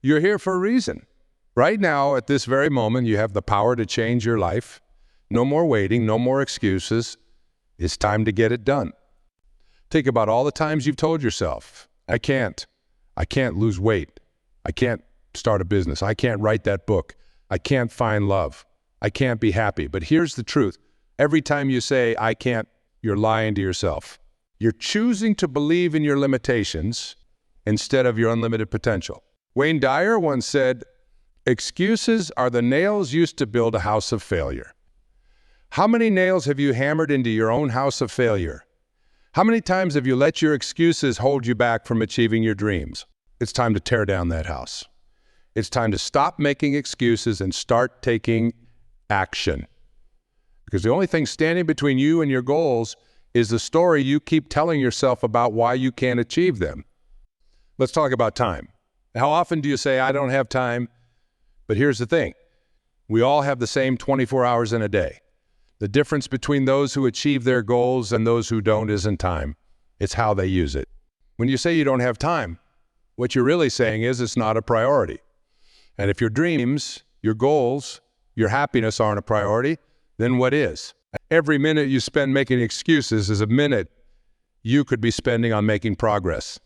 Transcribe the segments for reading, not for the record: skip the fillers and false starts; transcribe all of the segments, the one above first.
You're here for a reason. Right now, at this very moment, you have the power to change your life. No more waiting, no more excuses. It's time to get it done. Think about all the times you've told yourself, I can't lose weight. I can't start a business. I can't write that book. I can't find love. I can't be happy. But here's the truth. Every time you say, I can't, you're lying to yourself. You're choosing to believe in your limitations instead of your unlimited potential. Wayne Dyer once said, excuses are the nails used to build a house of failure. How many nails have you hammered into your own house of failure? How many times have you let your excuses hold you back from achieving your dreams? It's time to tear down that house. It's time to stop making excuses and start taking action. Because the only thing standing between you and your goals is the story you keep telling yourself about why you can't achieve them. Let's talk about time. How often do you say, I don't have time? But here's the thing. We all have the same 24 hours in a day. The difference between those who achieve their goals and those who don't isn't time. It's how they use it. When you say you don't have time, what you're really saying is it's not a priority. And if your dreams, your goals, your happiness aren't a priority, then what is? Every minute you spend making excuses is a minute you could be spending on making progress.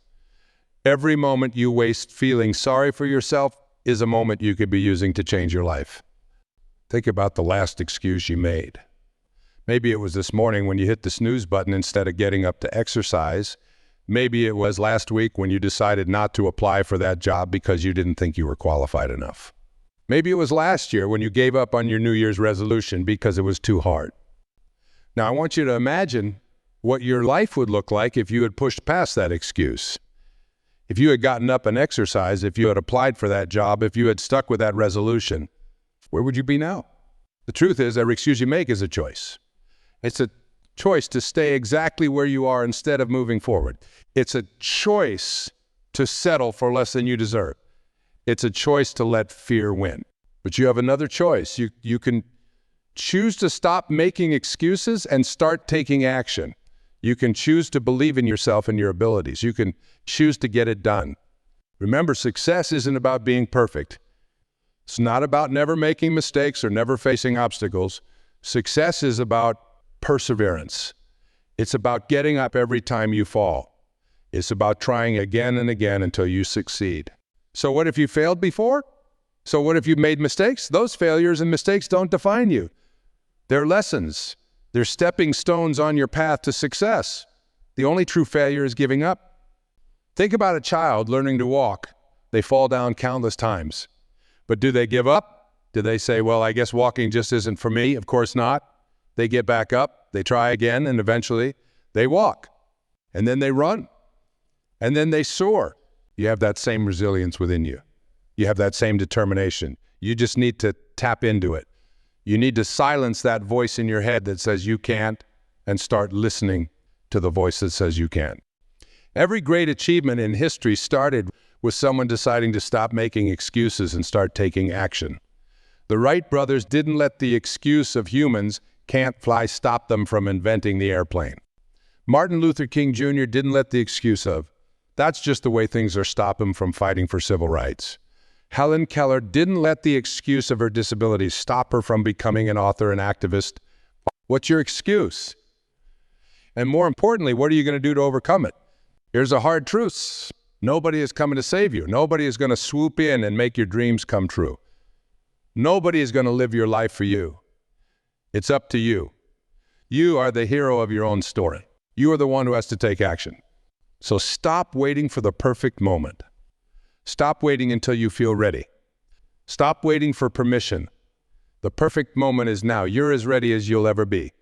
Every moment you waste feeling sorry for yourself is a moment you could be using to change your life. Think about the last excuse you made. Maybe it was this morning when you hit the snooze button instead of getting up to exercise. Maybe it was last week when you decided not to apply for that job because you didn't think you were qualified enough. Maybe it was last year when you gave up on your New Year's resolution because it was too hard. Now, I want you to imagine what your life would look like if you had pushed past that excuse. If you had gotten up and exercised, if you had applied for that job, if you had stuck with that resolution, where would you be now? The truth is, every excuse you make is a choice. It's a choice to stay exactly where you are instead of moving forward. It's a choice to settle for less than you deserve. It's a choice to let fear win. But you have another choice. You can choose to stop making excuses and start taking action. You can choose to believe in yourself and your abilities. You can choose to get it done. Remember, success isn't about being perfect. It's not about never making mistakes or never facing obstacles. Success is about perseverance. It's about getting up every time you fall. It's about trying again and again until you succeed. So what if you failed before? So what if you made mistakes? Those failures and mistakes don't define you. They're lessons. They're stepping stones on your path to success. The only true failure is giving up. Think about a child learning to walk. They fall down countless times. But do they give up? Do they say, well, I guess walking just isn't for me? Of course not. They get back up, they try again, and eventually they walk. And then they run. And then they soar. You have that same resilience within you. You have that same determination. You just need to tap into it. You need to silence that voice in your head that says you can't and start listening to the voice that says you can. Every great achievement in history started with someone deciding to stop making excuses and start taking action. The Wright brothers didn't let the excuse of humans can't fly stop them from inventing the airplane. Martin Luther King Jr. didn't let the excuse of, that's just the way things are, stop him from fighting for civil rights. Helen Keller didn't let the excuse of her disability stop her from becoming an author and activist. What's your excuse? And more importantly, what are you going to do to overcome it? Here's a hard truth. Nobody is coming to save you. Nobody is going to swoop in and make your dreams come true. Nobody is going to live your life for you. It's up to you. You are the hero of your own story. You are the one who has to take action. So stop waiting for the perfect moment. Stop waiting until you feel ready. Stop waiting for permission. The perfect moment is now. You're as ready as you'll ever be.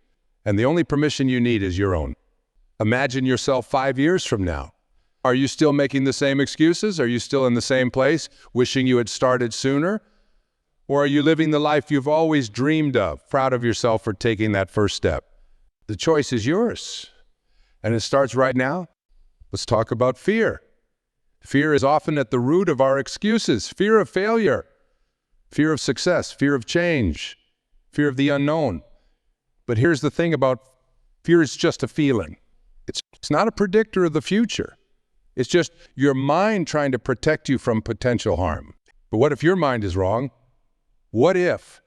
And the only permission you need is your own. Imagine yourself 5 years from now. Are you still making the same excuses? Are you still in the same place, wishing you had started sooner? Or are you living the life you've always dreamed of, proud of yourself for taking that first step? The choice is yours. And it starts right now. Let's talk about fear. Fear is often at the root of our excuses. Fear of failure, fear of success, fear of change, fear of the unknown. But here's the thing about fear: is just a feeling. It's not a predictor of the future. It's just your mind trying to protect you from potential harm. But what if your mind is wrong? What if,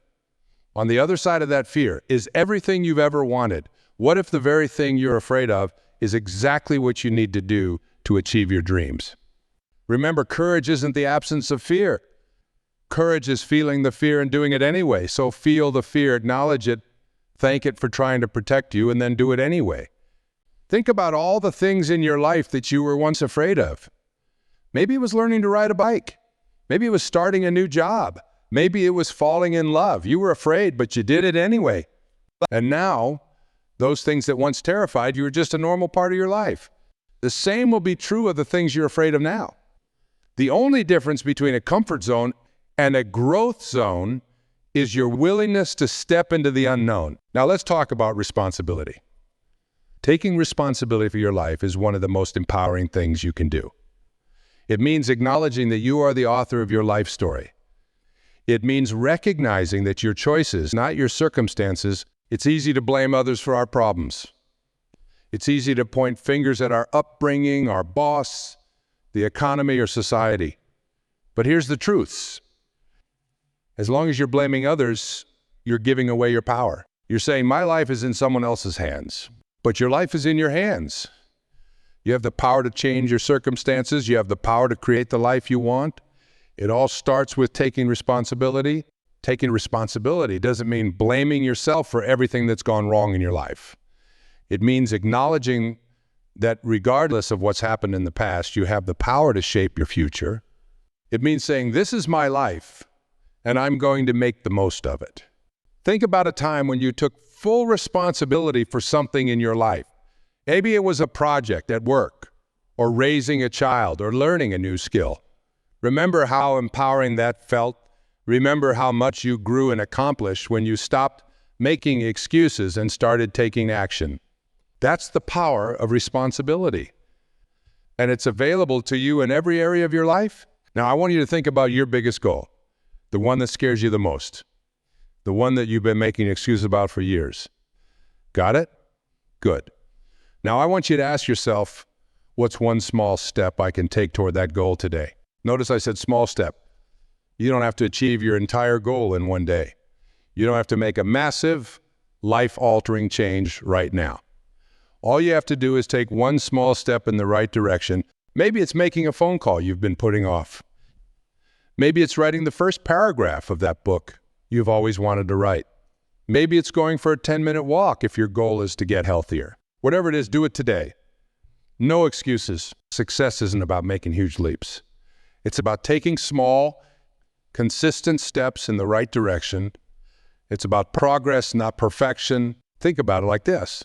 on the other side of that fear, is everything you've ever wanted? What if the very thing you're afraid of is exactly what you need to do to achieve your dreams? Remember, courage isn't the absence of fear. Courage is feeling the fear and doing it anyway. So feel the fear, acknowledge it, thank it for trying to protect you, and then do it anyway. Think about all the things in your life that you were once afraid of. Maybe it was learning to ride a bike. Maybe it was starting a new job. Maybe it was falling in love. You were afraid, but you did it anyway. And now, those things that once terrified you are just a normal part of your life. The same will be true of the things you're afraid of now. The only difference between a comfort zone and a growth zone is your willingness to step into the unknown. Now let's talk about responsibility. Taking responsibility for your life is one of the most empowering things you can do. It means acknowledging that you are the author of your life story. It means recognizing that your choices, not your circumstances. It's easy to blame others for our problems. It's easy to point fingers at our upbringing, our boss, the economy, or society. But here's the truth. As long as you're blaming others, you're giving away your power. You're saying, my life is in someone else's hands, but your life is in your hands. You have the power to change your circumstances. You have the power to create the life you want. It all starts with taking responsibility. Taking responsibility doesn't mean blaming yourself for everything that's gone wrong in your life. It means acknowledging that regardless of what's happened in the past, you have the power to shape your future. It means saying, this is my life, and I'm going to make the most of it. Think about a time when you took full responsibility for something in your life. Maybe it was a project at work, or raising a child, or learning a new skill. Remember how empowering that felt? Remember how much you grew and accomplished when you stopped making excuses and started taking action. That's the power of responsibility. And it's available to you in every area of your life. Now, I want you to think about your biggest goal, the one that scares you the most, the one that you've been making excuses about for years. Got it? Good. Now, I want you to ask yourself, what's one small step I can take toward that goal today? Notice I said small step. You don't have to achieve your entire goal in one day. You don't have to make a massive, life-altering change right now. All you have to do is take one small step in the right direction. Maybe it's making a phone call you've been putting off. Maybe it's writing the first paragraph of that book you've always wanted to write. Maybe it's going for a 10-minute walk if your goal is to get healthier. Whatever it is, do it today. No excuses. Success isn't about making huge leaps. It's about taking small, consistent steps in the right direction. It's about progress, not perfection. Think about it like this.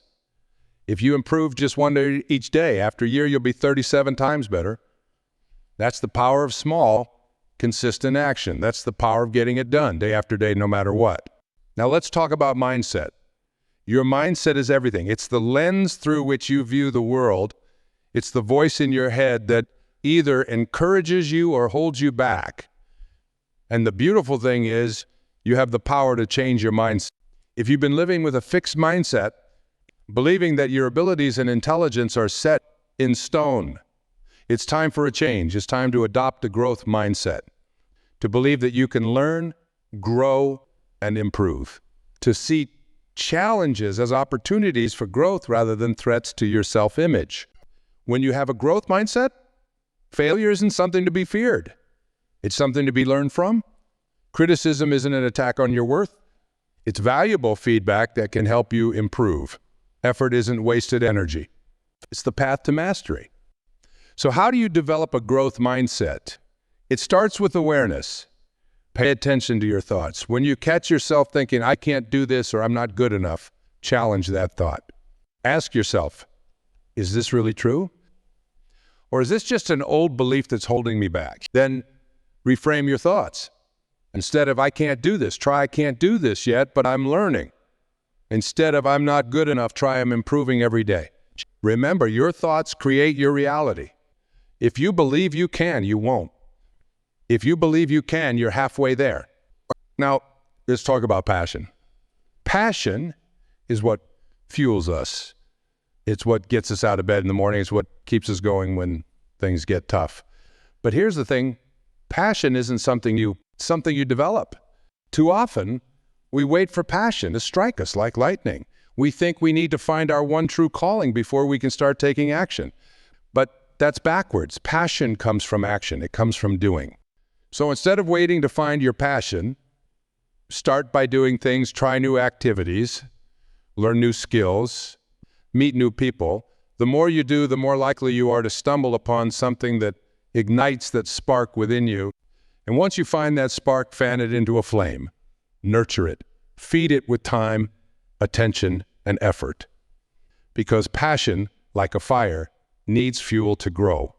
If you improve just one day each day, after a year, you'll be 37 times better. That's the power of small, consistent action. That's the power of getting it done day after day, no matter what. Now let's talk about mindset. Your mindset is everything. It's the lens through which you view the world. It's the voice in your head that either encourages you or holds you back. And the beautiful thing is, you have the power to change your mindset. If you've been living with a fixed mindset, believing that your abilities and intelligence are set in stone, it's time for a change. It's time to adopt a growth mindset, to believe that you can learn, grow, and improve, to see challenges as opportunities for growth rather than threats to your self-image. When you have a growth mindset, failure isn't something to be feared. It's something to be learned from. Criticism isn't an attack on your worth. It's valuable feedback that can help you improve. Effort isn't wasted energy. It's the path to mastery. So how do you develop a growth mindset? It starts with awareness. Pay attention to your thoughts. When you catch yourself thinking, I can't do this or I'm not good enough, challenge that thought. Ask yourself, is this really true? Or is this just an old belief that's holding me back? Then reframe your thoughts. Instead of, I can't do this, try, I can't do this yet, but I'm learning. Instead of, I'm not good enough, try, I'm improving every day. Remember, your thoughts create your reality. If you believe you can, you won't. If you believe you can, you're halfway there. Now, let's talk about passion. Passion is what fuels us. It's what gets us out of bed in the morning. It's what keeps us going when things get tough. But here's the thing. Passion isn't something you develop. Too often, we wait for passion to strike us like lightning. We think we need to find our one true calling before we can start taking action. But that's backwards. Passion comes from action. It comes from doing. So instead of waiting to find your passion, start by doing things, try new activities, learn new skills, meet new people. The more you do, the more likely you are to stumble upon something that ignites that spark within you. And once you find that spark, fan it into a flame. Nurture it. Feed it with time, attention, and effort. Because passion, like a fire, needs fuel to grow.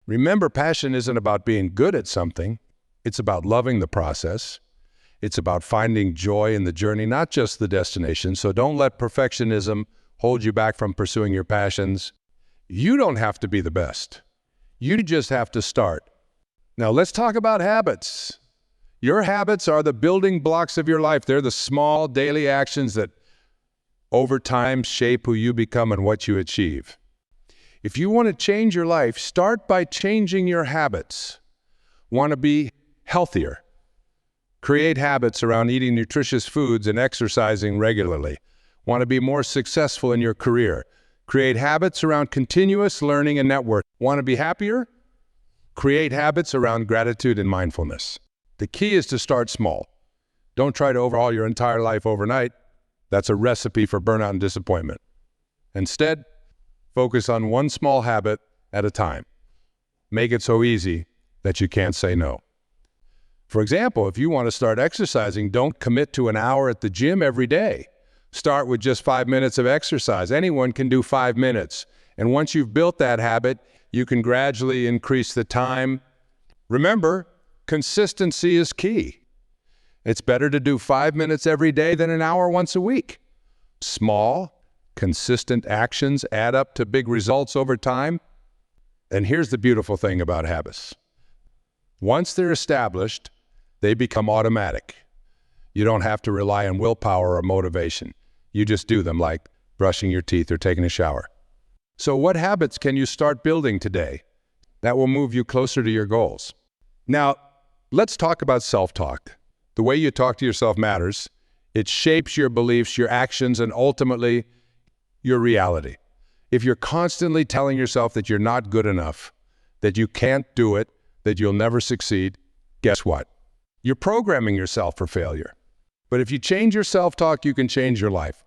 Remember, passion isn't about being good at something. It's about loving the process. It's about finding joy in the journey, not just the destination. So don't let perfectionism hold you back from pursuing your passions. You don't have to be the best. You just have to start. Now let's talk about habits. Your habits are the building blocks of your life. They're the small daily actions that over time shape who you become and what you achieve. If you want to change your life, start by changing your habits. Want to be healthier? Create habits around eating nutritious foods and exercising regularly. Want to be more successful in your career? Create habits around continuous learning and network. Want to be happier? Create habits around gratitude and mindfulness. The key is to start small. Don't try to overhaul your entire life overnight. That's a recipe for burnout and disappointment. Instead, focus on one small habit at a time. Make it so easy that you can't say no. For example, if you want to start exercising, don't commit to an hour at the gym every day. Start with just 5 minutes of exercise. Anyone can do 5 minutes. And once you've built that habit, you can gradually increase the time. Remember, consistency is key. It's better to do 5 minutes every day than an hour once a week. Small, consistent actions add up to big results over time. And here's the beautiful thing about habits. Once they're established, they become automatic. You don't have to rely on willpower or motivation. You just do them, like brushing your teeth or taking a shower. So what habits can you start building today that will move you closer to your goals? Now, let's talk about self-talk. The way you talk to yourself matters. It shapes your beliefs, your actions, and ultimately, your reality. If you're constantly telling yourself that you're not good enough, that you can't do it, that you'll never succeed, guess what? You're programming yourself for failure. But if you change your self-talk, you can change your life.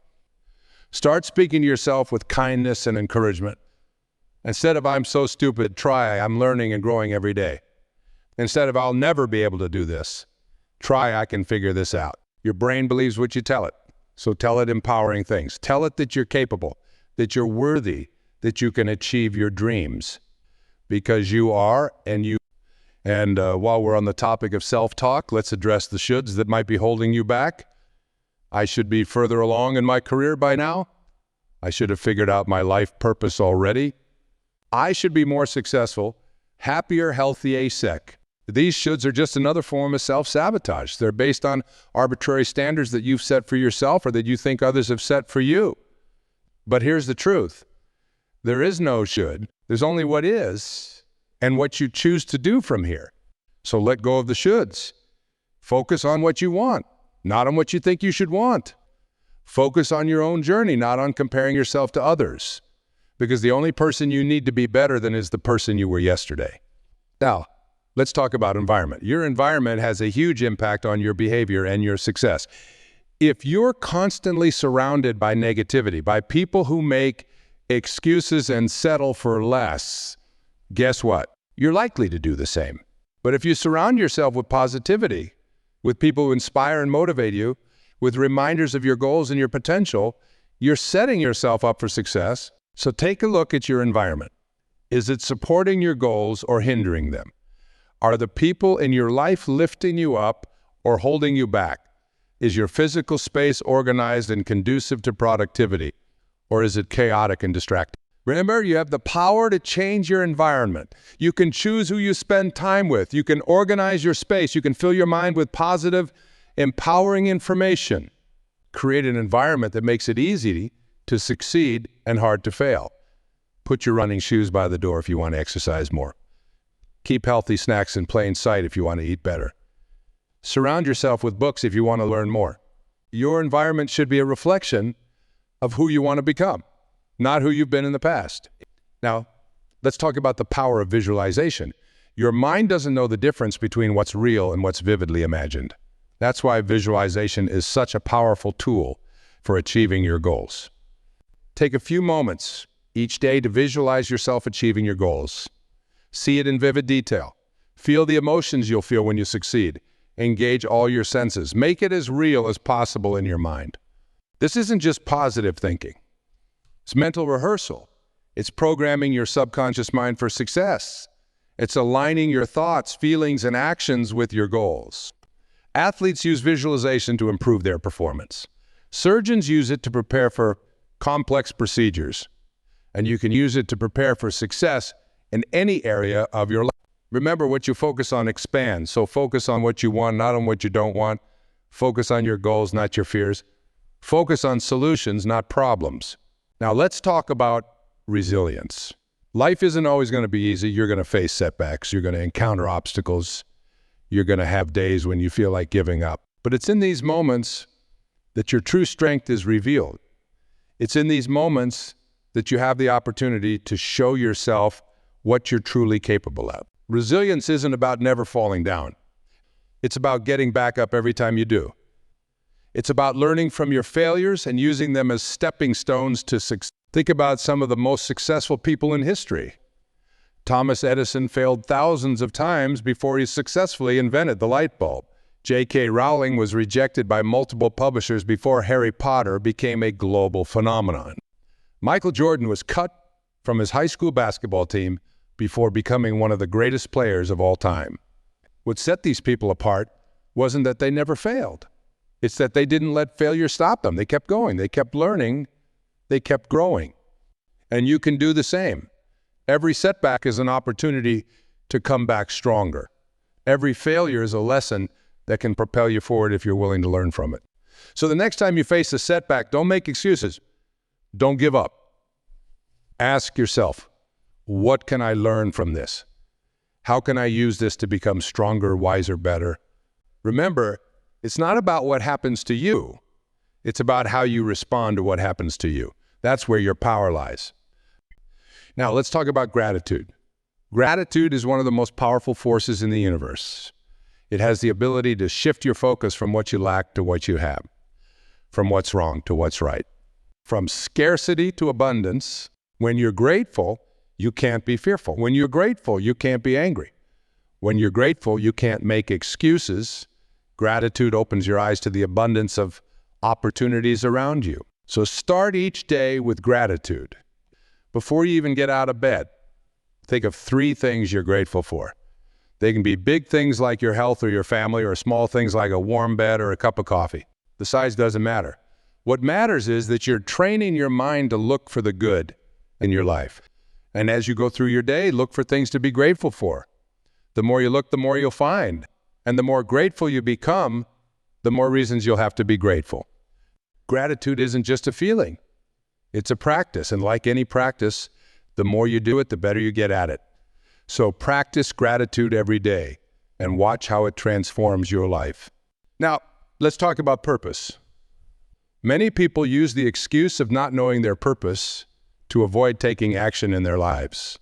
Start speaking to yourself with kindness and encouragement. Instead of "I'm so stupid," try "I'm learning and growing every day." Instead of "I'll never be able to do this," try "I can figure this out." Your brain believes what you tell it. So tell it empowering things. Tell it that you're capable, that you're worthy, that you can achieve your dreams. Because you are, and while we're on the topic of self-talk, let's address the shoulds that might be holding you back. I should be further along in my career by now. I should have figured out my life purpose already. I should be more successful, happier, healthy, asec. These shoulds are just another form of self-sabotage. They're based on arbitrary standards that you've set for yourself or that you think others have set for you. But here's the truth. There is no should. There's only what is and what you choose to do from here. So let go of the shoulds. Focus on what you want, not on what you think you should want. Focus on your own journey, not on comparing yourself to others. Because the only person you need to be better than is the person you were yesterday. Now, let's talk about environment. Your environment has a huge impact on your behavior and your success. If you're constantly surrounded by negativity, by people who make excuses and settle for less, guess what? You're likely to do the same. But if you surround yourself with positivity, with people who inspire and motivate you, with reminders of your goals and your potential, you're setting yourself up for success. So take a look at your environment. Is it supporting your goals or hindering them? Are the people in your life lifting you up or holding you back? Is your physical space organized and conducive to productivity, or is it chaotic and distracting? Remember, you have the power to change your environment. You can choose who you spend time with. You can organize your space. You can fill your mind with positive, empowering information. Create an environment that makes it easy to succeed and hard to fail. Put your running shoes by the door if you want to exercise more. Keep healthy snacks in plain sight if you want to eat better. Surround yourself with books if you want to learn more. Your environment should be a reflection of who you want to become, not who you've been in the past. Now, let's talk about the power of visualization. Your mind doesn't know the difference between what's real and what's vividly imagined. That's why visualization is such a powerful tool for achieving your goals. Take a few moments each day to visualize yourself achieving your goals. See it in vivid detail. Feel the emotions you'll feel when you succeed. Engage all your senses. Make it as real as possible in your mind. This isn't just positive thinking. It's mental rehearsal. It's programming your subconscious mind for success. It's aligning your thoughts, feelings, and actions with your goals. Athletes use visualization to improve their performance. Surgeons use it to prepare for complex procedures. And you can use it to prepare for success in any area of your life. Remember, what you focus on expands. So focus on what you want, not on what you don't want. Focus on your goals, not your fears. Focus on solutions, not problems. Now let's talk about resilience. Life isn't always going to be easy. You're going to face setbacks. You're going to encounter obstacles. You're going to have days when you feel like giving up. But it's in these moments that your true strength is revealed. It's in these moments that you have the opportunity to show yourself what you're truly capable of. Resilience isn't about never falling down. It's about getting back up every time you do. It's about learning from your failures and using them as stepping stones to success. Think about some of the most successful people in history. Thomas Edison failed thousands of times before he successfully invented the light bulb. J.K. Rowling was rejected by multiple publishers before Harry Potter became a global phenomenon. Michael Jordan was cut from his high school basketball team before becoming one of the greatest players of all time. What set these people apart wasn't that they never failed. It's that they didn't let failure stop them. They kept going. They kept learning. They kept growing. And you can do the same. Every setback is an opportunity to come back stronger. Every failure is a lesson that can propel you forward if you're willing to learn from it. So the next time you face a setback, don't make excuses. Don't give up. Ask yourself, what can I learn from this? How can I use this to become stronger, wiser, better? Remember, it's not about what happens to you. It's about how you respond to what happens to you. That's where your power lies. Now, let's talk about gratitude. Gratitude is one of the most powerful forces in the universe. It has the ability to shift your focus from what you lack to what you have, from what's wrong to what's right, from scarcity to abundance. When you're grateful, you can't be fearful. When you're grateful, you can't be angry. When you're grateful, you can't make excuses. Gratitude opens your eyes to the abundance of opportunities around you. So start each day with gratitude. Before you even get out of bed, think of 3 things you're grateful for. They can be big things like your health or your family, or small things like a warm bed or a cup of coffee. The size doesn't matter. What matters is that you're training your mind to look for the good in your life. And as you go through your day, look for things to be grateful for. The more you look, the more you'll find. And the more grateful you become, the more reasons you'll have to be grateful. Gratitude isn't just a feeling. It's a practice. And like any practice, the more you do it, the better you get at it. So practice gratitude every day and watch how it transforms your life. Now, let's talk about purpose. Many people use the excuse of not knowing their purpose to avoid taking action in their lives.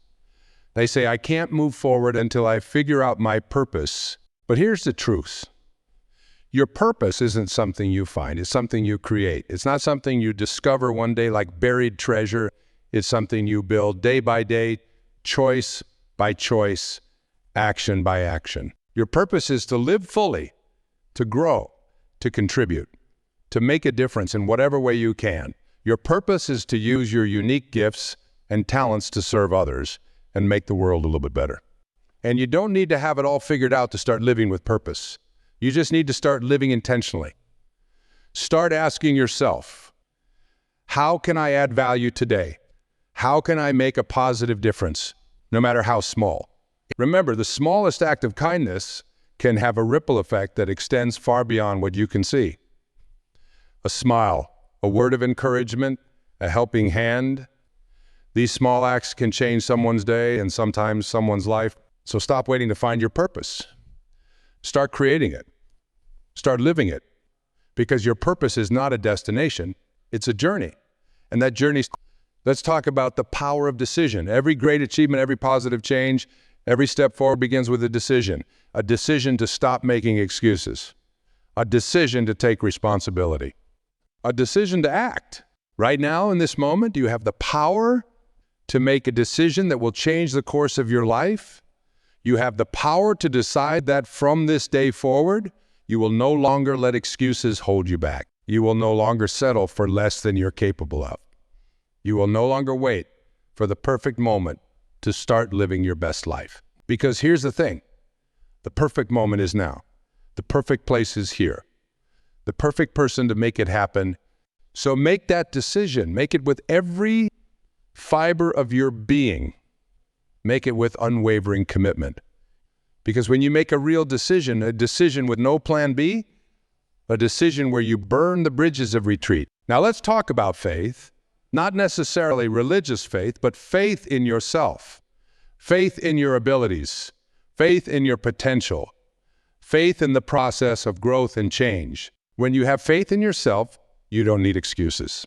They say, I can't move forward until I figure out my purpose. But here's the truth. Your purpose isn't something you find. It's something you create. It's not something you discover one day like buried treasure. It's something you build day by day, choice by choice, action by action. Your purpose is to live fully, to grow, to contribute, to make a difference in whatever way you can. Your purpose is to use your unique gifts and talents to serve others and make the world a little bit better. And you don't need to have it all figured out to start living with purpose. You just need to start living intentionally. Start asking yourself, how can I add value today? How can I make a positive difference, no matter how small? Remember, the smallest act of kindness can have a ripple effect that extends far beyond what you can see. A smile, a word of encouragement, a helping hand. These small acts can change someone's day and sometimes someone's life. So stop waiting to find your purpose. Start creating it. Start living it. Because your purpose is not a destination, it's a journey. And that journey, let's talk about the power of decision. Every great achievement, every positive change, every step forward begins with a decision to stop making excuses, a decision to take responsibility, a decision to act. Right now, in this moment, you have the power to make a decision that will change the course of your life. You have the power to decide that from this day forward, you will no longer let excuses hold you back. You will no longer settle for less than you're capable of. You will no longer wait for the perfect moment to start living your best life. Because here's the thing, the perfect moment is now. The perfect place is here. The perfect person to make it happen. So make that decision. Make it with every fiber of your being. Make it with unwavering commitment. Because when you make a real decision, a decision with no plan B, a decision where you burn the bridges of retreat. Now let's talk about faith, not necessarily religious faith, but faith in yourself, faith in your abilities, faith in your potential, faith in the process of growth and change. When you have faith in yourself, you don't need excuses.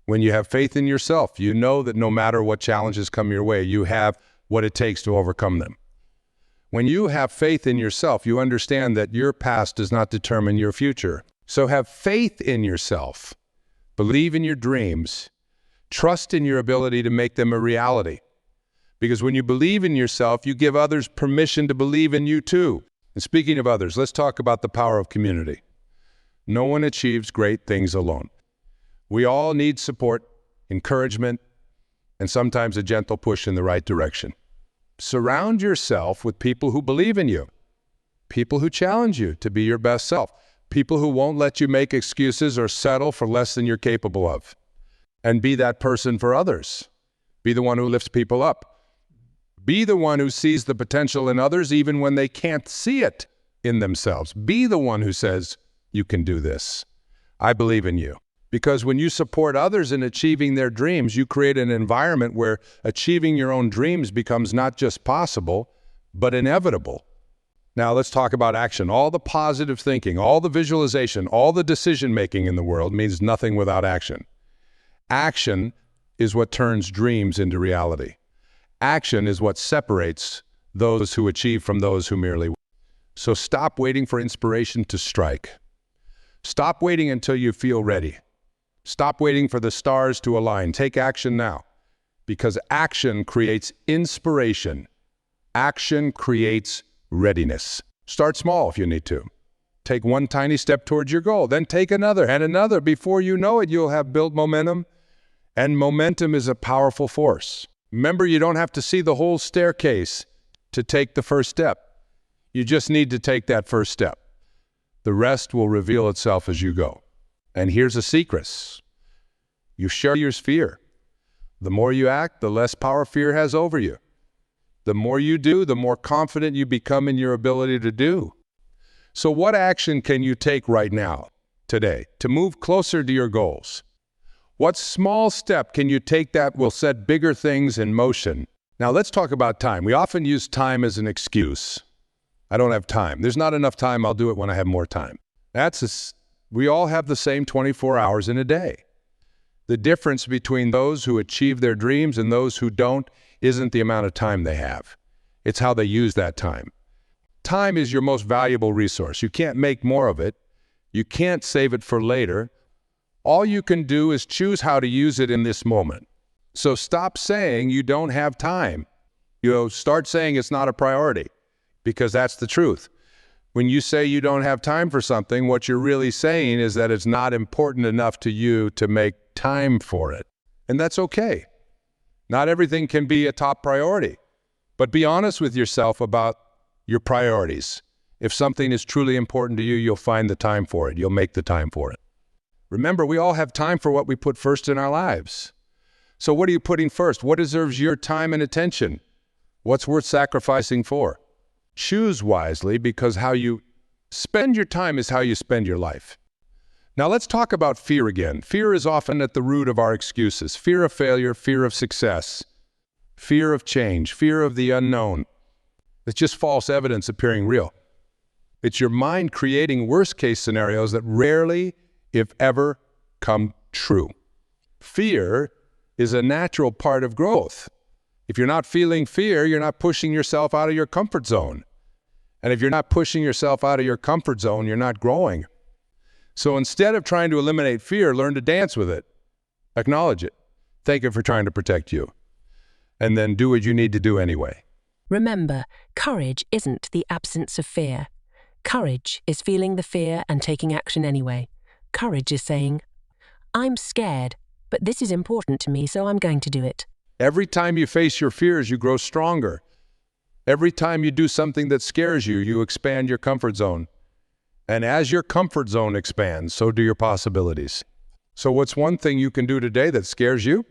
When you have faith in yourself, you know that no matter what challenges come your way, you have what it takes to overcome them. When you have faith in yourself, you understand that your past does not determine your future. So have faith in yourself. Believe in your dreams. Trust in your ability to make them a reality. Because when you believe in yourself, you give others permission to believe in you too. And speaking of others, let's talk about the power of community. No one achieves great things alone. We all need support, encouragement, and sometimes a gentle push in the right direction. Surround yourself with people who believe in you, people who challenge you to be your best self, people who won't let you make excuses or settle for less than you're capable of. And be that person for others. Be the one who lifts people up. Be the one who sees the potential in others even when they can't see it in themselves. Be the one who says, you can do this. I believe in you. Because when you support others in achieving their dreams, you create an environment where achieving your own dreams becomes not just possible, but inevitable. Now let's talk about action. All the positive thinking, all the visualization, all the decision-making in the world means nothing without action. Action is what turns dreams into reality. Action is what separates those who achieve from those who merely wait. So stop waiting for inspiration to strike. Stop waiting until you feel ready. Stop waiting for the stars to align. Take action now, because action creates inspiration. Action creates readiness. Start small if you need to. Take one tiny step towards your goal, then take another and another. Before you know it, you'll have built momentum, and momentum is a powerful force. Remember, you don't have to see the whole staircase to take the first step. You just need to take that first step. The rest will reveal itself as you go. And here's a secret. You share your fear. The more you act, the less power fear has over you. The more you do, the more confident you become in your ability to do. So what action can you take right now, today, to move closer to your goals? What small step can you take that will set bigger things in motion? Now let's talk about time. We often use time as an excuse. I don't have time. There's not enough time. I'll do it when I have more time. We all have the same 24 hours in a day. The difference between those who achieve their dreams and those who don't isn't the amount of time they have. It's how they use that time. Time is your most valuable resource. You can't make more of it. You can't save it for later. All you can do is choose how to use it in this moment. So stop saying you don't have time. Start saying it's not a priority, because that's the truth. When you say you don't have time for something, what you're really saying is that it's not important enough to you to make time for it. And that's okay. Not everything can be a top priority, but be honest with yourself about your priorities. If something is truly important to you, you'll find the time for it. You'll make the time for it. Remember, we all have time for what we put first in our lives. So what are you putting first? What deserves your time and attention? What's worth sacrificing for? Choose wisely, because how you spend your time is how you spend your life. Now let's talk about fear again. Fear is often at the root of our excuses. Fear of failure, fear of success, fear of change, fear of the unknown. It's just false evidence appearing real. It's your mind creating worst-case scenarios that rarely, if ever, come true. Fear is a natural part of growth. If you're not feeling fear, you're not pushing yourself out of your comfort zone. And if you're not pushing yourself out of your comfort zone, you're not growing. So instead of trying to eliminate fear, learn to dance with it. Acknowledge it. Thank it for trying to protect you. And then do what you need to do anyway. Remember, courage isn't the absence of fear. Courage is feeling the fear and taking action anyway. Courage is saying, I'm scared, but this is important to me, so I'm going to do it. Every time you face your fears, you grow stronger. Every time you do something that scares you, you expand your comfort zone. And as your comfort zone expands, so do your possibilities. So what's one thing you can do today that scares you?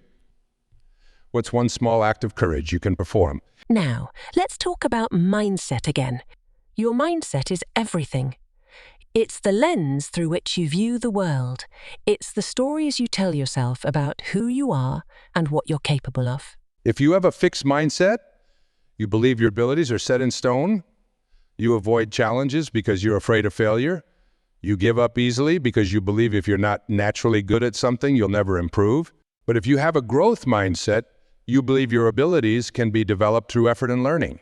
What's one small act of courage you can perform? Now, let's talk about mindset again. Your mindset is everything. It's the lens through which you view the world. It's the stories you tell yourself about who you are and what you're capable of. If you have a fixed mindset, you believe your abilities are set in stone, you avoid challenges because you're afraid of failure, you give up easily because you believe if you're not naturally good at something, you'll never improve. But if you have a growth mindset, you believe your abilities can be developed through effort and learning.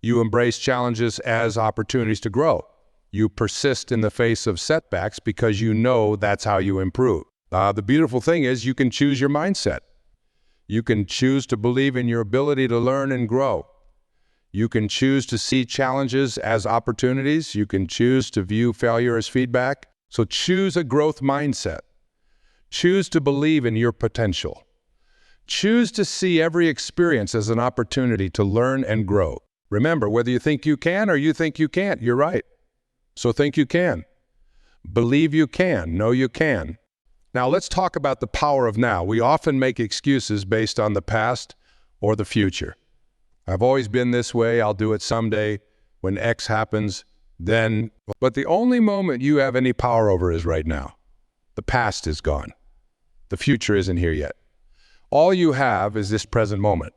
You embrace challenges as opportunities to grow. You persist in the face of setbacks because you know that's how you improve. The beautiful thing is you can choose your mindset. You can choose to believe in your ability to learn and grow. You can choose to see challenges as opportunities. You can choose to view failure as feedback. So choose a growth mindset. Choose to believe in your potential. Choose to see every experience as an opportunity to learn and grow. Remember, whether you think you can or you think you can't, you're right. So think you can. Believe you can. Know you can. Now let's talk about the power of now. We often make excuses based on the past or the future. I've always been this way. I'll do it someday. When X happens, then. But the only moment you have any power over is right now. The past is gone. The future isn't here yet. All you have is this present moment.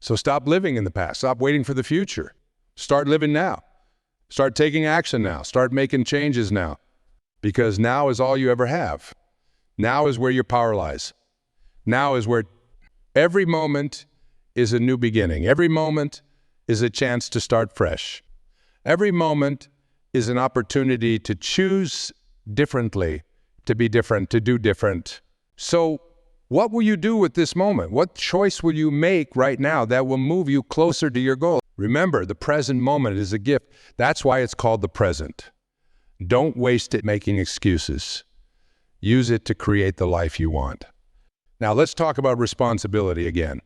So stop living in the past. Stop waiting for the future. Start living now. Start taking action now. Start making changes now. Because now is all you ever have. Now is where your power lies. Now is where every moment is a new beginning. Every moment is a chance to start fresh. Every moment is an opportunity to choose differently, to be different, to do different. So what will you do with this moment? What choice will you make right now that will move you closer to your goal? Remember, the present moment is a gift. That's why it's called the present. Don't waste it making excuses. Use it to create the life you want. Now let's talk about responsibility again.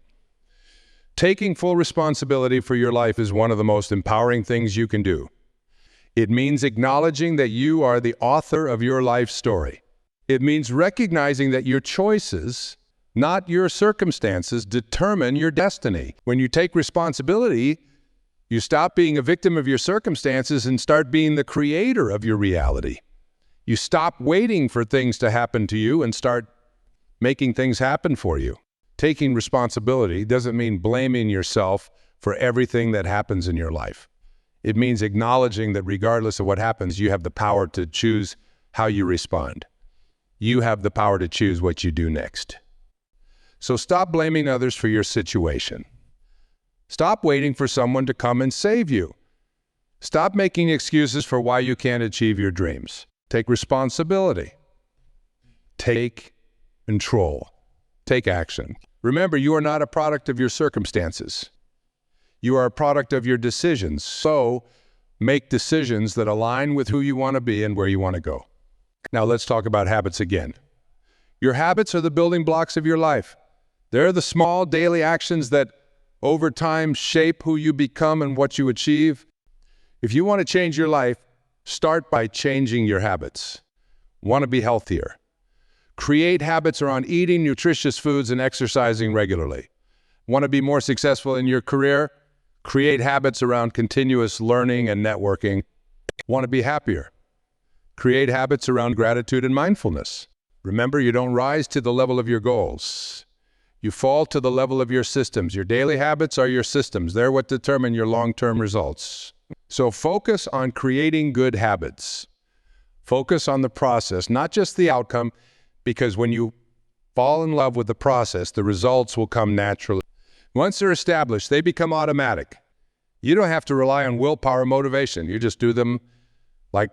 Taking full responsibility for your life is one of the most empowering things you can do. It means acknowledging that you are the author of your life story. It means recognizing that your choices, not your circumstances, determine your destiny. When you take responsibility, you stop being a victim of your circumstances and start being the creator of your reality. You stop waiting for things to happen to you and start making things happen for you. Taking responsibility doesn't mean blaming yourself for everything that happens in your life. It means acknowledging that regardless of what happens, you have the power to choose how you respond. You have the power to choose what you do next. So stop blaming others for your situation. Stop waiting for someone to come and save you. Stop making excuses for why you can't achieve your dreams. Take responsibility. Take control. Take action. Remember, you are not a product of your circumstances. You are a product of your decisions. So make decisions that align with who you want to be and where you want to go. Now let's talk about habits again. Your habits are the building blocks of your life. They're the small daily actions that over time shape who you become and what you achieve. If you want to change your life, start by changing your habits. Want to be healthier? Create habits around eating nutritious foods and exercising regularly. Want to be more successful in your career? Create habits around continuous learning and networking. Want to be happier? Create habits around gratitude and mindfulness. Remember, you don't rise to the level of your goals. You fall to the level of your systems. Your daily habits are your systems. They're what determine your long-term results. So focus on creating good habits. Focus on the process, not just the outcome, because when you fall in love with the process, the results will come naturally. Once they're established, they become automatic. You don't have to rely on willpower or motivation. You just do them like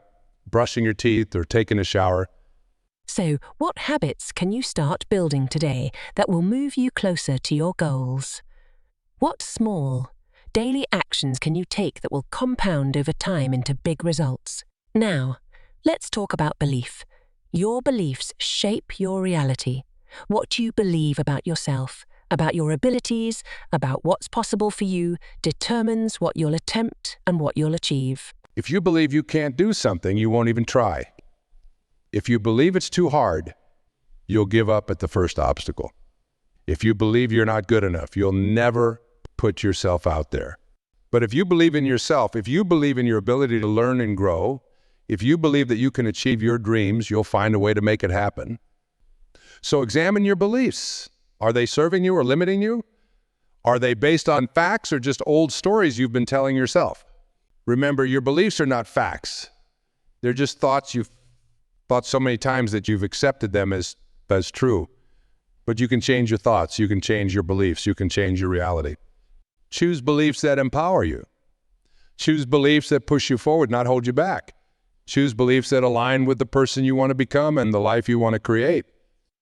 brushing your teeth or taking a shower. So, what habits can you start building today that will move you closer to your goals? What small, daily actions can you take that will compound over time into big results? Now, let's talk about belief. Your beliefs shape your reality. What you believe about yourself, about your abilities, about what's possible for you, determines what you'll attempt and what you'll achieve. If you believe you can't do something, you won't even try. If you believe it's too hard, you'll give up at the first obstacle. If you believe you're not good enough, you'll never put yourself out there. But if you believe in yourself, if you believe in your ability to learn and grow, if you believe that you can achieve your dreams, you'll find a way to make it happen. So examine your beliefs. Are they serving you or limiting you? Are they based on facts or just old stories you've been telling yourself? Remember, your beliefs are not facts. They're just thoughts you've thought so many times that you've accepted them as true. But you can change your thoughts, you can change your beliefs, you can change your reality. Choose beliefs that empower you. Choose beliefs that push you forward, not hold you back. Choose beliefs that align with the person you want to become and the life you want to create.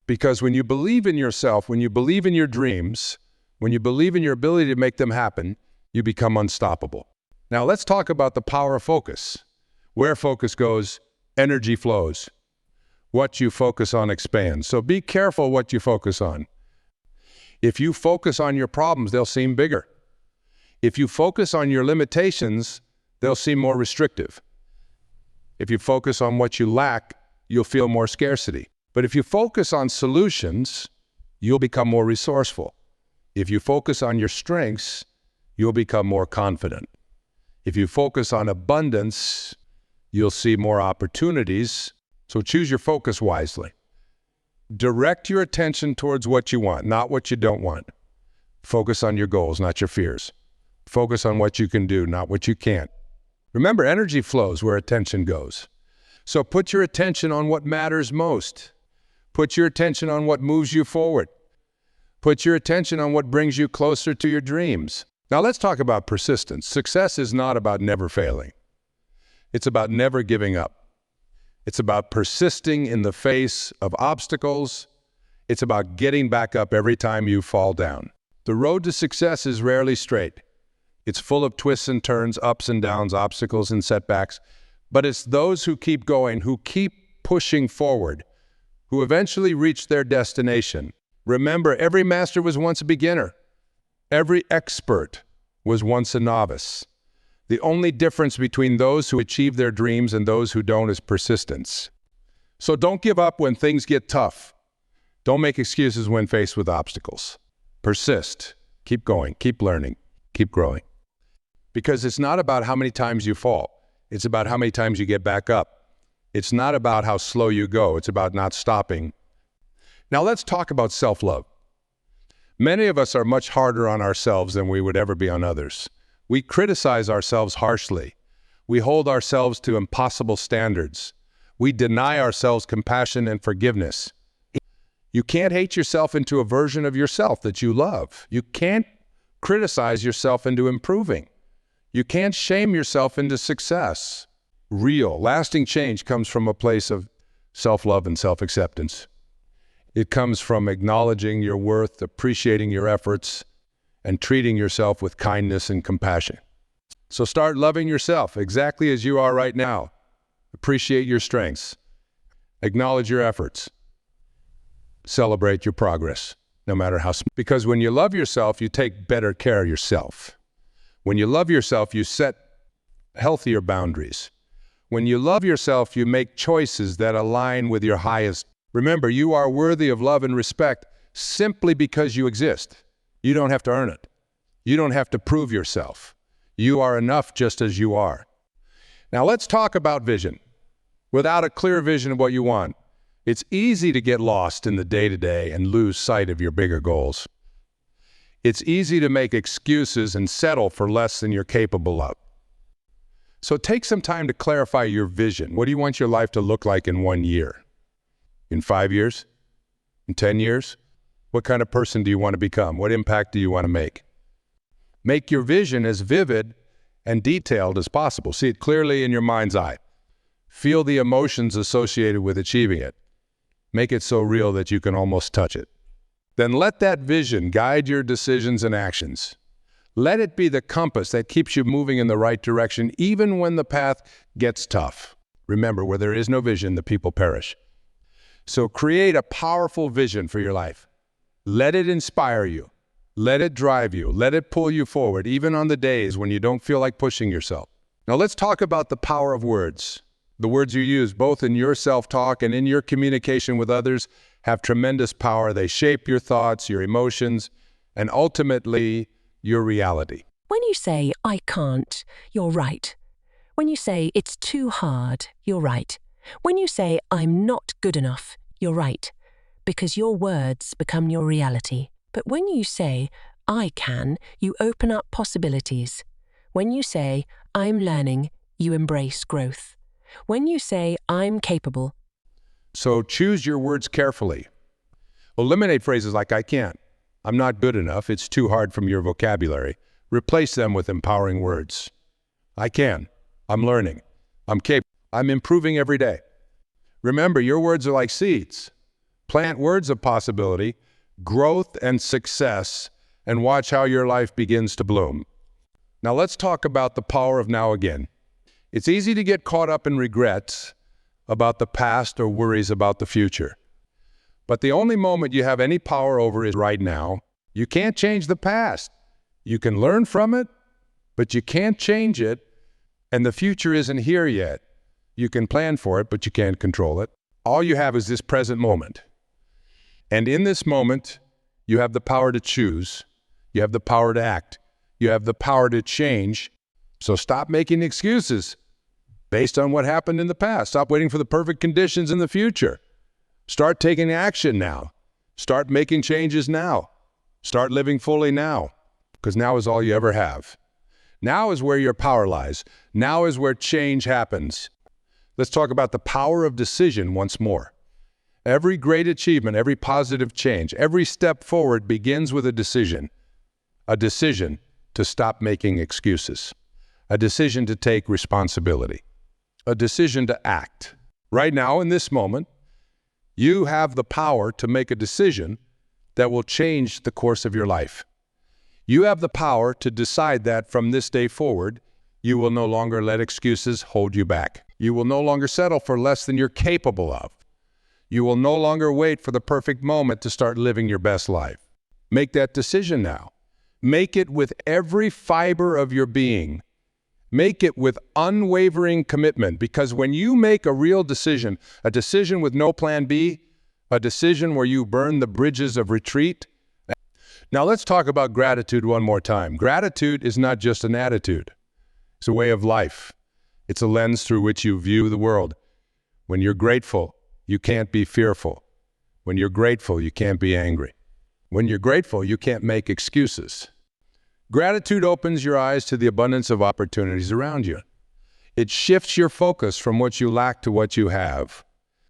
Because when you believe in yourself, when you believe in your dreams, when you believe in your ability to make them happen, you become unstoppable. Now let's talk about the power of focus. Where focus goes, energy flows. What you focus on expands. So be careful what you focus on. If you focus on your problems, they'll seem bigger. If you focus on your limitations, they'll seem more restrictive. If you focus on what you lack, you'll feel more scarcity. But if you focus on solutions, you'll become more resourceful. If you focus on your strengths, you'll become more confident. If you focus on abundance, you'll see more opportunities. So choose your focus wisely. Direct your attention towards what you want, not what you don't want. Focus on your goals, not your fears. Focus on what you can do, not what you can't. Remember, energy flows where attention goes. So put your attention on what matters most. Put your attention on what moves you forward. Put your attention on what brings you closer to your dreams. Now let's talk about persistence. Success is not about never failing. It's about never giving up. It's about persisting in the face of obstacles. It's about getting back up every time you fall down. The road to success is rarely straight. It's full of twists and turns, ups and downs, obstacles and setbacks. But it's those who keep going, who keep pushing forward, who eventually reach their destination. Remember, every master was once a beginner. Every expert was once a novice. The only difference between those who achieve their dreams and those who don't is persistence. So don't give up when things get tough. Don't make excuses when faced with obstacles. Persist. Keep going. Keep learning. Keep growing. Because it's not about how many times you fall. It's about how many times you get back up. It's not about how slow you go. It's about not stopping. Now let's talk about self-love. Many of us are much harder on ourselves than we would ever be on others. We criticize ourselves harshly. We hold ourselves to impossible standards. We deny ourselves compassion and forgiveness. You can't hate yourself into a version of yourself that you love. You can't criticize yourself into improving. You can't shame yourself into success. Real, lasting change comes from a place of self-love and self-acceptance. It comes from acknowledging your worth, appreciating your efforts, and treating yourself with kindness and compassion. So start loving yourself exactly as you are right now. Appreciate your strengths. Acknowledge your efforts. Celebrate your progress, no matter how small. Because when you love yourself, you take better care of yourself. When you love yourself, you set healthier boundaries. When you love yourself, you make choices that align with your highest. Remember, you are worthy of love and respect simply because you exist. You don't have to earn it. You don't have to prove yourself. You are enough just as you are. Now let's talk about vision. Without a clear vision of what you want, It's easy to get lost in the day-to-day and lose sight of your bigger goals. It's easy to make excuses and settle for less than you're capable of. So take some time to clarify your vision. What do you want your life to look like in 1 year? In 5 years? In 10 years? What kind of person do you want to become? What impact do you want to make? Make your vision as vivid and detailed as possible. See it clearly in your mind's eye. Feel the emotions associated with achieving it. Make it so real that you can almost touch it. Then let that vision guide your decisions and actions. Let it be the compass that keeps you moving in the right direction even when the path gets tough. Remember, where there is no vision, the people perish. So create a powerful vision for your life. Let it inspire you. Let it drive you. Let it pull you forward, even on the days when you don't feel like pushing yourself. Now let's talk about the power of words. The words you use, both in your self-talk and in your communication with others, have tremendous power. They shape your thoughts, your emotions, and ultimately, your reality. When you say, I can't, you're right. When you say, it's too hard, you're right. When you say, I'm not good enough, you're right. Because your words become your reality. But when you say, I can, you open up possibilities. When you say, I'm learning, you embrace growth. When you say, I'm capable. So choose your words carefully. Eliminate phrases like, I can't, I'm not good enough, it's too hard from your vocabulary. Replace them with empowering words. I can, I'm learning, I'm capable, I'm improving every day. Remember, your words are like seeds. Plant words of possibility, growth, and success, and watch how your life begins to bloom. Now let's talk about the power of now again. It's easy to get caught up in regrets about the past or worries about the future. But the only moment you have any power over is right now. You can't change the past. You can learn from it, but you can't change it, and the future isn't here yet. You can plan for it, but you can't control it. All you have is this present moment. And in this moment, you have the power to choose. You have the power to act. You have the power to change. So stop making excuses based on what happened in the past. Stop waiting for the perfect conditions in the future. Start taking action now. Start making changes now. Start living fully now, because now is all you ever have. Now is where your power lies. Now is where change happens. Let's talk about the power of decision once more. Every great achievement, every positive change, every step forward begins with a decision to stop making excuses, a decision to take responsibility, a decision to act. Right now, in this moment, you have the power to make a decision that will change the course of your life. You have the power to decide that from this day forward, you will no longer let excuses hold you back. You will no longer settle for less than you're capable of. You will no longer wait for the perfect moment to start living your best life. Make that decision now. Make it with every fiber of your being. Make it with unwavering commitment, because when you make a real decision, a decision with no plan B, a decision where you burn the bridges of retreat. Now let's talk about gratitude one more time. Gratitude is not just an attitude. It's a way of life. It's a lens through which you view the world. When you're grateful, you can't be fearful. When you're grateful, you can't be angry. When you're grateful, you can't make excuses. Gratitude opens your eyes to the abundance of opportunities around you. It shifts your focus from what you lack to what you have,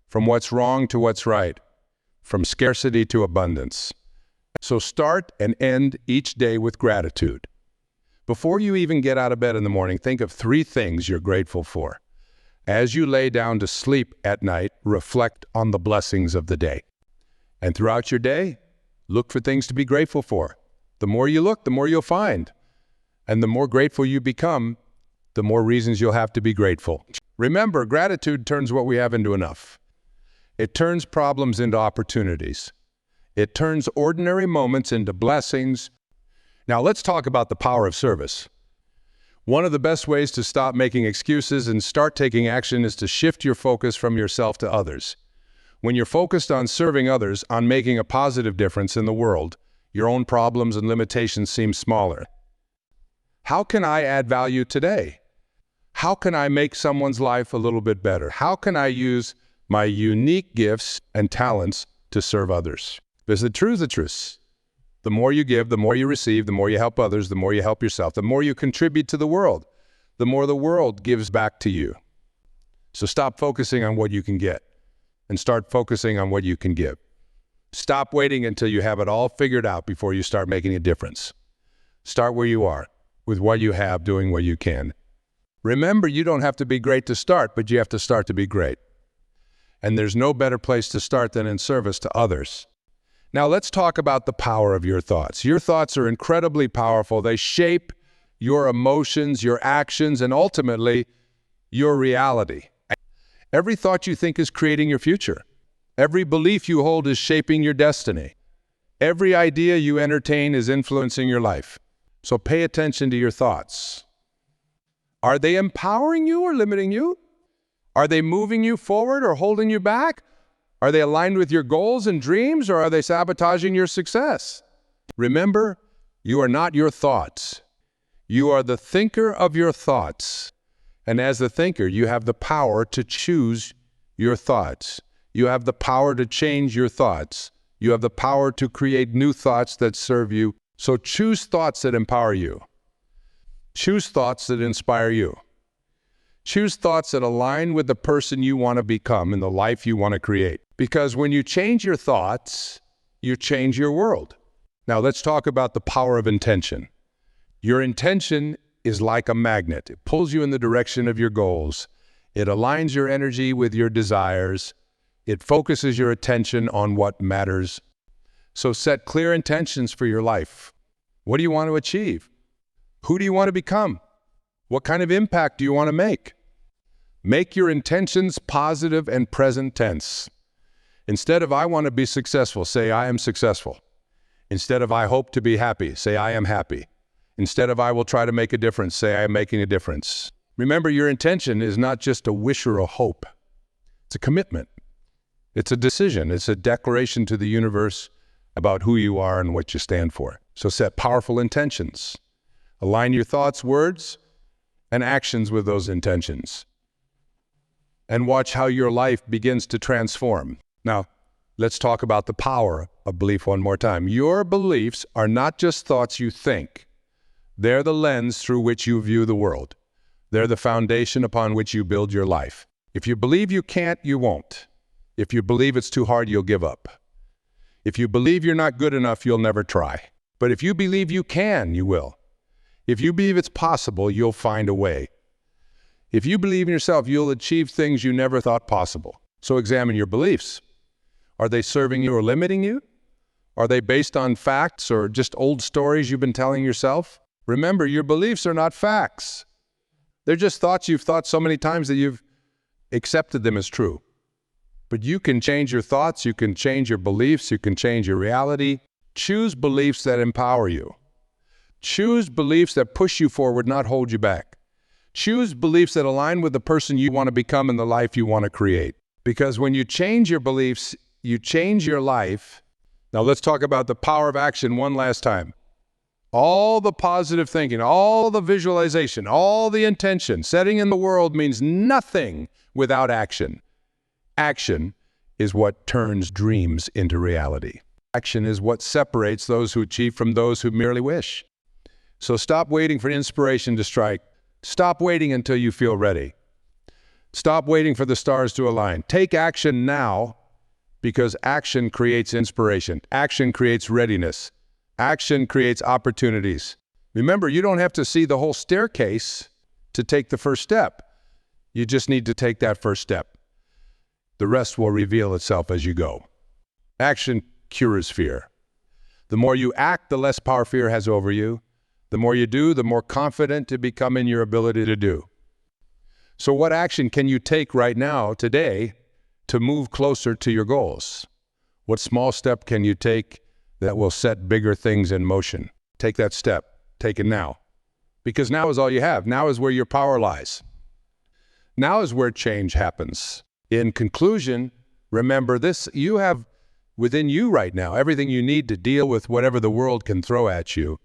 from what's wrong to what's right, from scarcity to abundance. So start and end each day with gratitude. Before you even get out of bed in the morning, think of 3 things you're grateful for. As you lay down to sleep at night, reflect on the blessings of the day. And throughout your day, look for things to be grateful for. The more you look, the more you'll find. And the more grateful you become, the more reasons you'll have to be grateful. Remember, gratitude turns what we have into enough. It turns problems into opportunities. It turns ordinary moments into blessings. Now let's talk about the power of service. One of the best ways to stop making excuses and start taking action is to shift your focus from yourself to others. When you're focused on serving others, on making a positive difference in the world, your own problems and limitations seem smaller. How can I add value today? How can I make someone's life a little bit better? How can I use my unique gifts and talents to serve others. Because the truth, the more you give, the more you receive, the more you help others, the more you help yourself, the more you contribute to the world, the more the world gives back to you. So stop focusing on what you can get and start focusing on what you can give. Stop waiting until you have it all figured out before you start making a difference. Start where you are, with what you have, doing what you can. Remember, you don't have to be great to start, but you have to start to be great. And there's no better place to start than in service to others. Now let's talk about the power of your thoughts. Your thoughts are incredibly powerful. They shape your emotions, your actions, and ultimately, your reality. Every thought you think is creating your future. Every belief you hold is shaping your destiny. Every idea you entertain is influencing your life. So pay attention to your thoughts. Are they empowering you or limiting you? Are they moving you forward or holding you back? Are they aligned with your goals and dreams, or are they sabotaging your success? Remember, you are not your thoughts. You are the thinker of your thoughts. And as the thinker, you have the power to choose your thoughts. You have the power to change your thoughts. You have the power to create new thoughts that serve you. So choose thoughts that empower you. Choose thoughts that inspire you. Choose thoughts that align with the person you want to become and the life you want to create. Because when you change your thoughts, you change your world. Now let's talk about the power of intention. Your intention is like a magnet. It pulls you in the direction of your goals. It aligns your energy with your desires. It focuses your attention on what matters. So set clear intentions for your life. What do you want to achieve? Who do you want to become? What kind of impact do you want to make? Make your intentions positive and present tense. Instead of I want to be successful, say I am successful. Instead of I hope to be happy, say I am happy. Instead of I will try to make a difference, say I am making a difference. Remember, your intention is not just a wish or a hope. It's a commitment. It's a decision. It's a declaration to the universe about who you are and what you stand for. So set powerful intentions. Align your thoughts, words, and actions with those intentions. And watch how your life begins to transform. Now, let's talk about the power of belief one more time. Your beliefs are not just thoughts you think. They're the lens through which you view the world. They're the foundation upon which you build your life. If you believe you can't, you won't. If you believe it's too hard, you'll give up. If you believe you're not good enough, you'll never try. But if you believe you can, you will. If you believe it's possible, you'll find a way. If you believe in yourself, you'll achieve things you never thought possible. So examine your beliefs. Are they serving you or limiting you? Are they based on facts or just old stories you've been telling yourself? Remember, your beliefs are not facts. They're just thoughts you've thought so many times that you've accepted them as true. But you can change your thoughts, you can change your beliefs, you can change your reality. Choose beliefs that empower you. Choose beliefs that push you forward, not hold you back. Choose beliefs that align with the person you want to become and the life you want to create. Because when you change your beliefs, you change your life. Now let's talk about the power of action one last time. All the positive thinking, all the visualization, all the intention, setting in the world means nothing without action. Action is what turns dreams into reality. Action is what separates those who achieve from those who merely wish. So stop waiting for inspiration to strike. Stop waiting until you feel ready. Stop waiting for the stars to align. Take action now, because action creates inspiration. Action creates readiness. Action creates opportunities. Remember, you don't have to see the whole staircase to take the first step. You just need to take that first step. The rest will reveal itself as you go. Action cures fear. The more you act, the less power fear has over you. The more you do, the more confident you become in your ability to do. So what action can you take right now, today, to move closer to your goals? What small step can you take that will set bigger things in motion? Take that step. Take it now. Because now is all you have. Now is where your power lies. Now is where change happens. In conclusion, remember this, you have within you right now everything you need to deal with whatever the world can throw at you.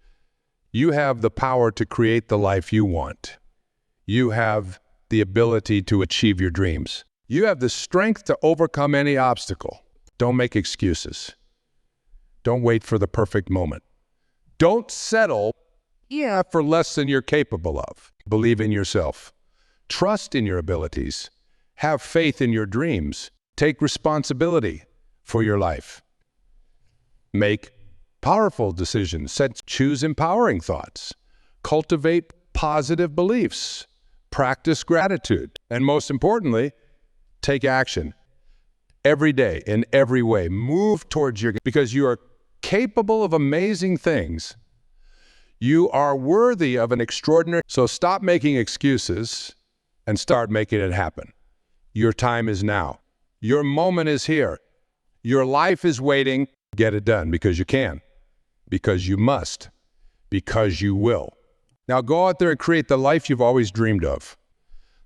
You have the power to create the life you want. You have the ability to achieve your dreams. You have the strength to overcome any obstacle. Don't make excuses. Don't wait for the perfect moment. Don't settle, for less than you're capable of. Believe in yourself. Trust in your abilities. Have faith in your dreams. Take responsibility for your life. Make powerful decisions. Choose empowering thoughts. Cultivate positive beliefs. Practice gratitude. And most importantly, take action. Every day, in every way, move towards because you are capable of amazing things. You are worthy of an extraordinary. So stop making excuses and start making it happen. Your time is now. Your moment is here. Your life is waiting. Get it done because you can, because you must, because you will. Now go out there and create the life you've always dreamed of.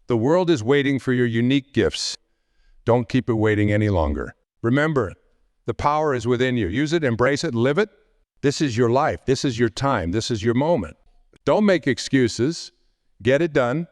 The world is waiting for your unique gifts. Don't keep it waiting any longer. Remember, the power is within you. Use it, embrace it, live it. This is your life. This is your time. This is your moment. Don't make excuses. Get it done.